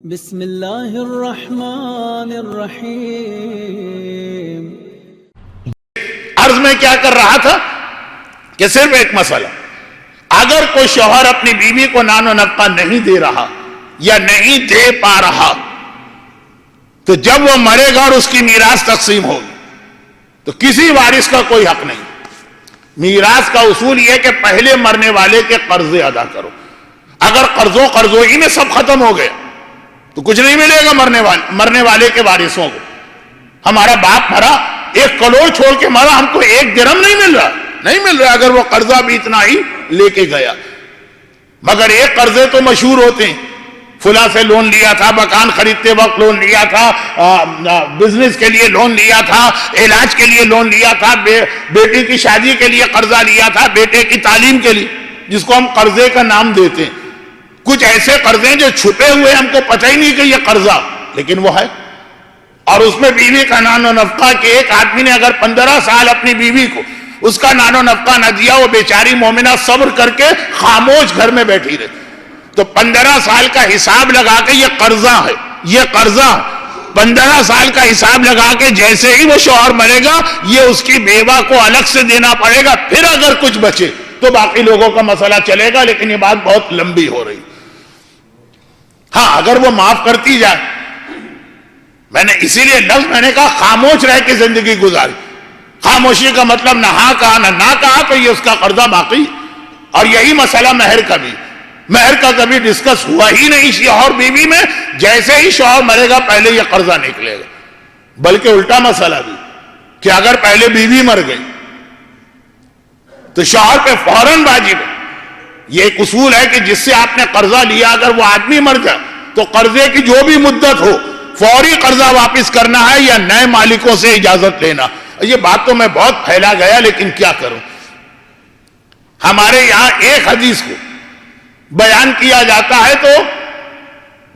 بسم اللہ الرحمن الرحیم۔ عرض میں کیا کر رہا تھا کہ صرف ایک مسئلہ، اگر کوئی شوہر اپنی بیوی کو نان و نفقہ نہیں دے رہا یا نہیں دے پا رہا تو جب وہ مرے گا اور اس کی میراث تقسیم ہوگی تو کسی وارث کا کوئی حق نہیں۔ میراث کا اصول یہ کہ پہلے مرنے والے کے قرضے ادا کرو۔ اگر قرضوئی میں سب ختم ہو گیا تو کچھ نہیں ملے گا مرنے والے کے وارثوں کو۔ ہمارا باپ مرا 1 کروڑ چھوڑ کے مرا، ہم کو 1 درہم نہیں مل رہا اگر وہ قرضہ بھی اتنا ہی لے کے گیا۔ مگر ایک قرضے تو مشہور ہوتے ہیں، فلاں سے لون لیا تھا، مکان خریدتے وقت لون لیا تھا، بزنس کے لیے لون لیا تھا، علاج کے لیے لون لیا تھا، بیٹی کی شادی کے لیے قرضہ لیا تھا، بیٹے کی تعلیم کے لیے، جس کو ہم قرضے کا نام دیتے ہیں۔ کچھ ایسے قرضے جو چھپے ہوئے ہم کو پتہ ہی نہیں کہ یہ قرضہ، لیکن وہ ہے۔ اور اس میں بیوی کا نان و نفقہ کہ ایک آدمی نے اگر 15 سال اپنی بیوی کو اس کا نان و نفقہ نہ دیا، وہ بیچاری مومنہ صبر کر کے خاموش گھر میں بیٹھی رہے، تو 15 سال کا حساب لگا کے یہ قرضہ ہے، 15 سال کا حساب لگا کے جیسے ہی وہ شوہر مرے گا یہ اس کی بیوہ کو الگ سے دینا پڑے گا، پھر اگر کچھ بچے تو باقی لوگوں کا مسئلہ چلے گا، لیکن یہ بات بہت لمبی ہو رہی۔ ہاں اگر وہ معاف کرتی جائے، میں نے اسی لیے میں نے کہا خاموش رہ کے زندگی گزاری۔ خاموشی کا مطلب نہ ہاں کہا نہ کہا تو یہ اس کا قرضہ باقی۔ اور یہی مسئلہ مہر کا بھی، مہر کا کبھی ڈسکس ہوا ہی نہیں شوہر بیوی میں، جیسے ہی شوہر مرے گا پہلے یہ قرضہ نکلے گا۔ بلکہ الٹا مسئلہ بھی کہ اگر پہلے بیوی مر گئی تو شوہر پہ فوراً واجب ہے۔ یہ ایک اصول ہے کہ جس سے آپ نے قرضہ لیا اگر وہ آدمی مر جائے تو قرضے کی جو بھی مدت ہو فوری قرضہ واپس کرنا ہے یا نئے مالکوں سے اجازت لینا۔ یہ بات تو میں بہت پھیلا گیا، لیکن کیا کروں، ہمارے یہاں ایک حدیث کو بیان کیا جاتا ہے تو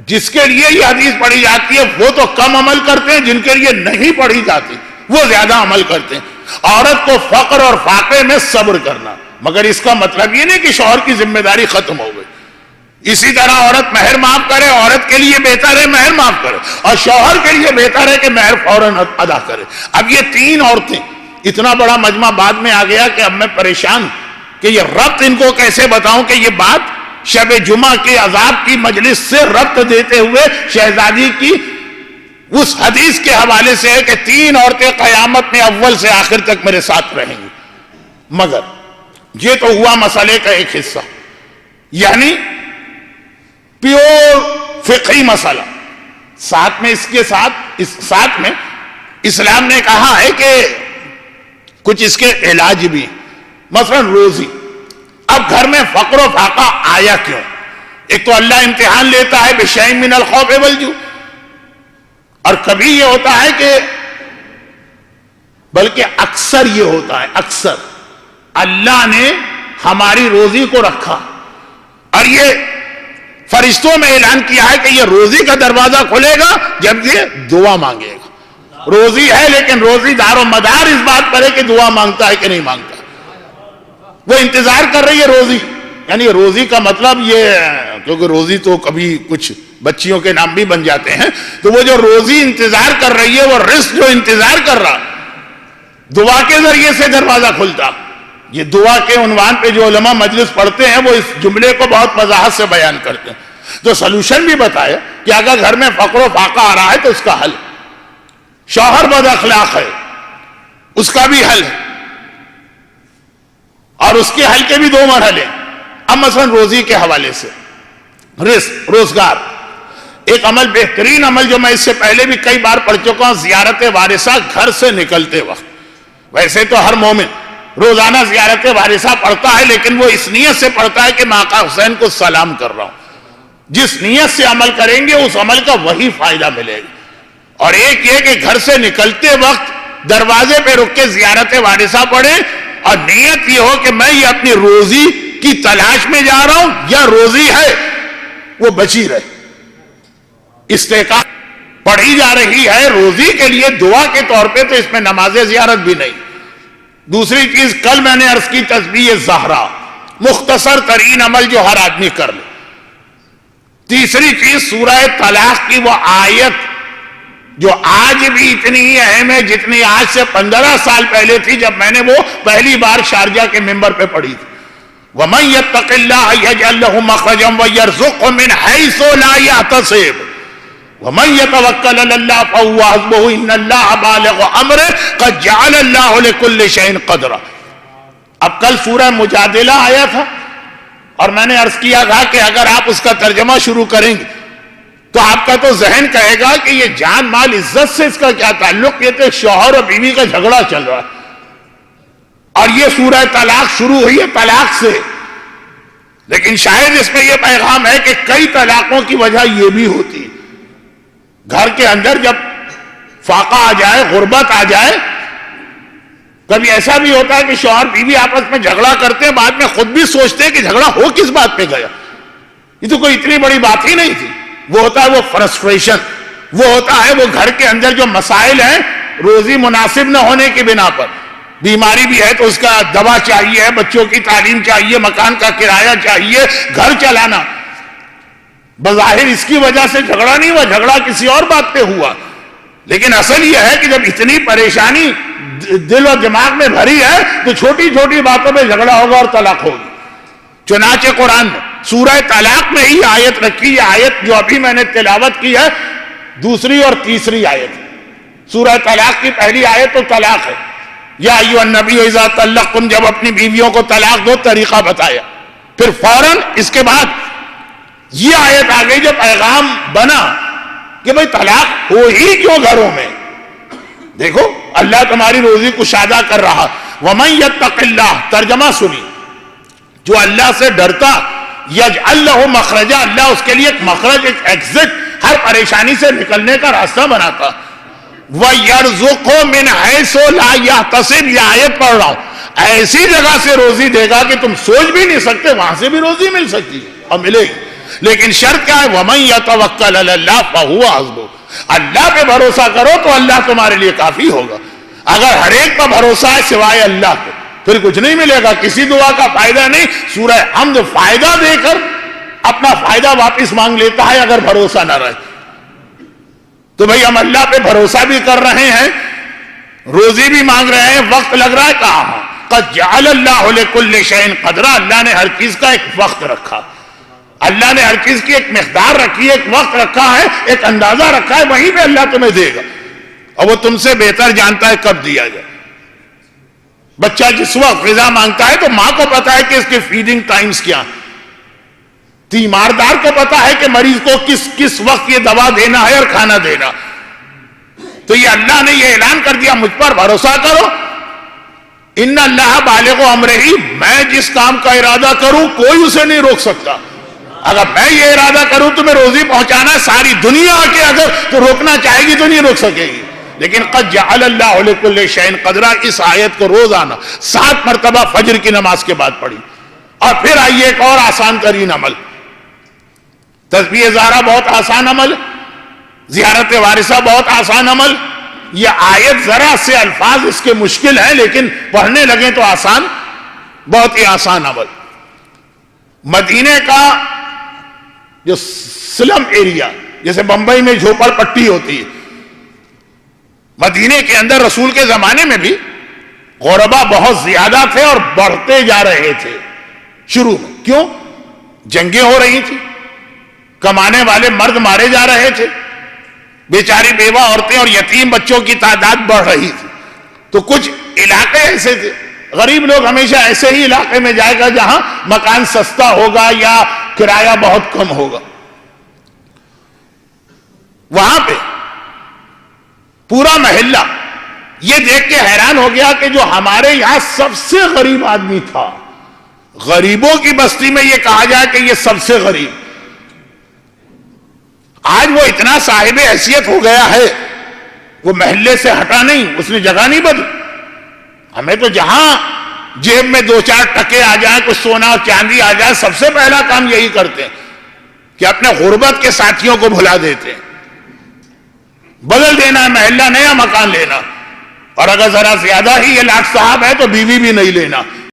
جس کے لیے یہ حدیث پڑھی جاتی ہے وہ تو کم عمل کرتے ہیں، جن کے لیے نہیں پڑھی جاتی وہ زیادہ عمل کرتے ہیں۔ عورت کو فقر اور فاقے میں صبر کرنا، مگر اس کا مطلب یہ نہیں کہ شوہر کی ذمہ داری ختم ہو گئی۔ اسی طرح عورت مہر معاف کرے، عورت کے لیے بہتر ہے مہر معاف کرے، اور شوہر کے لیے بہتر ہے کہ مہر فوراً ادا کرے۔ اب یہ 3 عورتیں، اتنا بڑا مجمع بعد میں آ گیا کہ اب میں پریشان کہ یہ ربط ان کو کیسے بتاؤں کہ یہ بات شب جمعہ کے عذاب کی مجلس سے ربط دیتے ہوئے شہزادی کی اس حدیث کے حوالے سے ہے کہ 3 عورتیں قیامت میں اول سے آخر تک میرے ساتھ رہیں گی۔ مگر یہ تو ہوا مسئلے کا ایک حصہ، یعنی پیور فقہی مسئلہ۔ ساتھ میں اسلام نے کہا ہے کہ کچھ اس کے علاج بھی، مثلا روزی۔ اب گھر میں فقر و فاقہ آیا کیوں؟ ایک تو اللہ امتحان لیتا ہے بشیء من الخوف والجوع، اور کبھی یہ ہوتا ہے کہ بلکہ اکثر یہ ہوتا ہے، اکثر اللہ نے ہماری روزی کو رکھا اور یہ فرشتوں میں اعلان کیا ہے کہ یہ روزی کا دروازہ کھلے گا جب یہ دعا مانگے گا۔ روزی ہے لیکن روزی دار و مدار اس بات پر ہے کہ دعا مانگتا ہے کہ نہیں مانگتا۔ وہ انتظار کر رہی ہے روزی، یعنی روزی کا مطلب یہ، کیونکہ روزی تو کبھی کچھ بچیوں کے نام بھی بن جاتے ہیں، تو وہ جو روزی انتظار کر رہی ہے، وہ رزق جو انتظار کر رہا، دعا کے ذریعے سے دروازہ کھلتا۔ یہ دعا کے عنوان پہ جو علماء مجلس پڑھتے ہیں وہ اس جملے کو بہت وضاحت سے بیان کرتے ہیں۔ تو سلوشن بھی بتایا کہ اگر گھر میں فقر و فاقہ آ رہا ہے تو اس کا حل، شوہر بد اخلاق ہے اس کا بھی حل ہے، اور اس کے حل کے بھی 2 مرحلے۔ اب مثلا روزی کے حوالے سے رزق، روزگار، ایک عمل، بہترین عمل جو میں اس سے پہلے بھی کئی بار پڑھ چکا ہوں، زیارت وارثہ گھر سے نکلتے وقت۔ ویسے تو ہر مومن روزانہ زیارت وارثہ پڑھتا ہے، لیکن وہ اس نیت سے پڑھتا ہے کہ میں آقا حسین کو سلام کر رہا ہوں۔ جس نیت سے عمل کریں گے اس عمل کا وہی فائدہ ملے گا۔ اور ایک یہ کہ گھر سے نکلتے وقت دروازے پہ رک کے زیارت وارثہ پڑھیں، اور نیت یہ ہو کہ میں یہ اپنی روزی کی تلاش میں جا رہا ہوں، یا روزی ہے وہ بچی رہے۔ استحقاق پڑھی جا رہی ہے روزی کے لیے دعا کے طور پہ، تو اس میں نماز زیارت بھی نہیں۔ دوسری چیز، کل میں نے عرض کی تسبیح زہرا، مختصر ترین عمل جو ہر آدمی کر لے۔ تیسری چیز سورہ طلاق کی وہ آیت جو آج بھی اتنی ہی اہم ہے جتنی آج سے 15 سال پہلے تھی جب میں نے وہ پہلی بار شارجہ کے ممبر پہ پڑھی تھی. وَمَن يَتَّقِ اللَّهَ يَجْعَل لَّهُ مَخْرَجًا وَيَرْزُقْهُ مِنْ حَيْثُ لَا يَحْتَسِبُ وَمَن يَتَوَكَّلْ عَلَى اللَّهِ فَهُوَ حَسْبُهُ إِنَّ اللَّهَ بَالِغُ أَمْرِهِ قَدْ جَعَلَ اللَّهُ لِكُلِّ شَيْءٍ قَدْرًا. اب کل سورہ مجادلہ آیا تھا اور میں نے عرض کیا تھا کہ اگر آپ اس کا ترجمہ شروع کریں گے تو آپ کا تو ذہن کہے گا کہ یہ جان مال عزت سے اس کا کیا تعلق. یہ تو شوہر اور بیوی کا جھگڑا چل رہا ہے اور یہ سورہ طلاق شروع ہوئی ہے طلاق سے. لیکن شاید اس میں یہ پیغام ہے کہ کئی طلاقوں کی وجہ یہ بھی ہوتی ہے. گھر کے اندر جب فاقہ آ جائے غربت آ جائے کبھی ایسا بھی ہوتا ہے کہ شوہر بیوی آپس میں جھگڑا کرتے ہیں بعد میں خود بھی سوچتے ہیں کہ جھگڑا ہو کس بات پہ گیا, یہ تو کوئی اتنی بڑی بات ہی نہیں تھی. وہ ہوتا ہے وہ فرسٹریشن, وہ ہوتا ہے وہ گھر کے اندر جو مسائل ہیں روزی مناسب نہ ہونے کی بنا پر, بیماری بھی ہے تو اس کا دوا چاہیے, بچوں کی تعلیم چاہیے, مکان کا کرایہ چاہیے, گھر چلانا. بظاہر اس کی وجہ سے جھگڑا نہیں ہوا, جھگڑا کسی اور بات پہ ہوا. لیکن اصل یہ ہے کہ جب اتنی پریشانی دل و دماغ میں بھری ہے تو چھوٹی چھوٹی باتوں پہ جھگڑا ہوگا اور طلاق ہوگی. چنانچہ قرآن میں سورہ طلاق میں ہی آیت رکھی, یہ آیت جو ابھی میں نے تلاوت کی ہے دوسری اور تیسری آیت. سورہ طلاق کی پہلی آیت تو طلاق ہے, یا ایھا النبی اذا طلقتم, جب اپنی بیویوں کو طلاق دو, طریقہ بتایا. پھر فوراً اس کے بعد یہ آیت آ گئی جو پیغام بنا کہ بھئی طلاق ہو ہی کیوں گھروں میں. دیکھو اللہ تمہاری روزی کشادہ کر رہا. وَمَن يَتَّقِ اللَّهَ, ترجمہ سنی, جو اللہ سے ڈرتا, یجعل لہ مخرجا, اللہ اس کے لیے ایک مخرج, ایک ایگزٹ, ہر پریشانی سے نکلنے کا راستہ بناتا. وَيَرْزُقْهُ مِنْ حَيْثُ لَا يَحْتَسِبُ, یہ آیت پڑھ رہا ہوں, ایسی جگہ سے روزی دے گا کہ تم سوچ بھی نہیں سکتے وہاں سے بھی روزی مل سکتی ہے اور ملے گی. لیکن شرط کیا ہے, وَمَن يَتَوَكَّلْ عَلَى اللَّهِ فَهُوَ حَسْبُهُ, اللہ پہ بھروسہ کرو تو اللہ تمہارے لیے کافی ہوگا. اگر ہر ایک کا بھروسہ ہے سوائے اللہ کے پھر کچھ نہیں ملے گا, کسی دعا کا فائدہ نہیں. سورہ حمد فائدہ دے کر اپنا فائدہ واپس مانگ لیتا ہے اگر بھروسہ نہ رہے. تو بھئی ہم اللہ پہ بھروسہ بھی کر رہے ہیں, روزی بھی مانگ رہے ہیں, وقت لگ رہا ہے کہاں. قد جعل اللہ لکل شیء قدرا, اللہ نے ہر چیز کا ایک وقت رکھا, اللہ نے ہر چیز کی ایک مقدار رکھی ہے, ایک وقت رکھا ہے, ایک اندازہ رکھا ہے, وہیں پہ اللہ تمہیں دے گا اور وہ تم سے بہتر جانتا ہے کب دیا جائے. بچہ جس وقت غذا مانگتا ہے تو ماں کو پتا ہے کہ اس کے فیڈنگ ٹائمز کیا, تیماردار کو پتا ہے کہ مریض کو کس وقت یہ دوا دینا ہے اور کھانا دینا. تو یہ اللہ نے یہ اعلان کر دیا, مجھ پر بھروسہ کرو, ان اللہ بالغ امرہ, میں جس کام کا ارادہ کروں کوئی اسے نہیں روک سکتا. اگر میں یہ ارادہ کروں تمہیں روزی پہنچانا, ساری دنیا آ کے اگر تو روکنا چاہے گی تو نہیں روک سکے گی. لیکن قد جعل اللہ لکل شیء قدرا, اس آیت کو روزانہ 7 مرتبہ فجر کی نماز کے بعد پڑھی. اور پھر آئیے ایک اور آسان ترین عمل, تسبیح زہرا بہت آسان عمل, زیارت وارثہ بہت آسان عمل. یہ آیت ذرا سے الفاظ اس کے مشکل ہیں لیکن پڑھنے لگیں تو آسان, بہت ہی آسان عمل. مدینے کا جو سلم ایریا, جیسے بمبئی میں جھوپڑ پٹی ہوتی ہے, مدینے کے اندر رسول کے زمانے میں بھی غربا بہت زیادہ تھے اور بڑھتے جا رہے تھے شروع میں. کیوں؟ جنگیں ہو رہی تھی, کمانے والے مرد مارے جا رہے تھے, بیچاری بیوہ عورتیں اور یتیم بچوں کی تعداد بڑھ رہی تھی. تو کچھ علاقے ایسے تھے, غریب لوگ ہمیشہ ایسے ہی علاقے میں جائے گا جہاں مکان سستا ہوگا یا کرایہ بہت کم ہوگا. وہاں پہ پورا محلہ یہ دیکھ کے حیران ہو گیا کہ جو ہمارے یہاں سب سے غریب آدمی تھا, غریبوں کی بستی میں یہ کہا جائے کہ یہ سب سے غریب, آج وہ اتنا صاحب حیثیت ہو گیا ہے, وہ محلے سے ہٹا نہیں, اس نے جگہ نہیں بدلی. ہمیں تو جہاں جیب میں 2-4 ٹکے آ جائیں, کچھ سونا اور چاندی آ جائے, سب سے پہلا کام یہی کرتے ہیں کہ اپنے غربت کے ساتھیوں کو بھلا دیتے ہیں. بدل دینا ہے محلہ, نیا مکان لینا, اور اگر ذرا زیادہ ہی یہ لاٹ صاحب ہے تو بیوی بھی نہیں لینا.